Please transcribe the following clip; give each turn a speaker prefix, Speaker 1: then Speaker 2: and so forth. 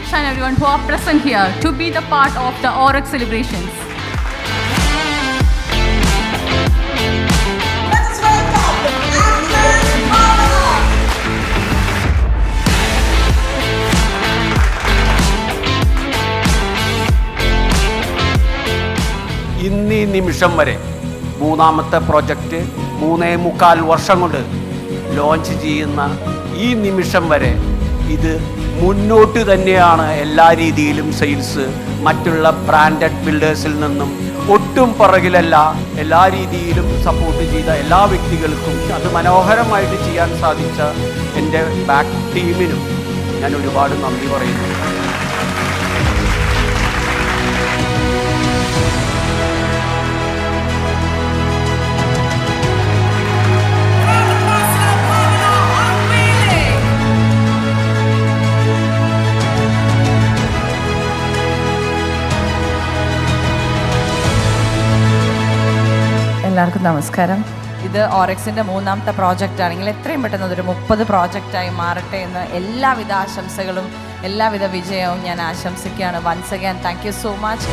Speaker 1: each and everyone who are present here to be the part of the Aurex celebrations.
Speaker 2: Let us welcome Agnes Mara.
Speaker 3: ഇന്നീ നിമിഷം വരെ മൂന്നാമത്തെ project 3.25 വർഷം കൊണ്ട് launch ചെയ്യുന്ന ഈ നിമിഷം വരെ ഇത് മുന്നോട്ട് തന്നെയാണ്. എല്ലാ രീതിയിലും സെയിൽസ് മറ്റുള്ള ബ്രാൻഡഡ് ബിൽഡേഴ്സിൽ നിന്നും ഒട്ടും പുറകിലല്ല. എല്ലാ രീതിയിലും സപ്പോർട്ട് ചെയ്ത എല്ലാ വ്യക്തികൾക്കും അത് മനോഹരമായിട്ട് ചെയ്യാൻ സാധിച്ച എൻ്റെ ബാക്ക് ടീമിനും ഞാൻ ഒരുപാട് നന്ദി പറയുന്നു.
Speaker 4: എല്ലാവർക്കും നമസ്കാരം. ഇത് ഓറെക്സിൻ്റെ മൂന്നാമത്തെ പ്രോജക്റ്റ് ആണെങ്കിൽ എത്രയും പെട്ടെന്ന് അതൊരു 30 പ്രോജക്റ്റായി മാറട്ടെ എന്ന് എല്ലാവിധ ആശംസകളും എല്ലാവിധ വിജയവും ഞാൻ ആശംസിക്കുകയാണ്. Once again thank you so much.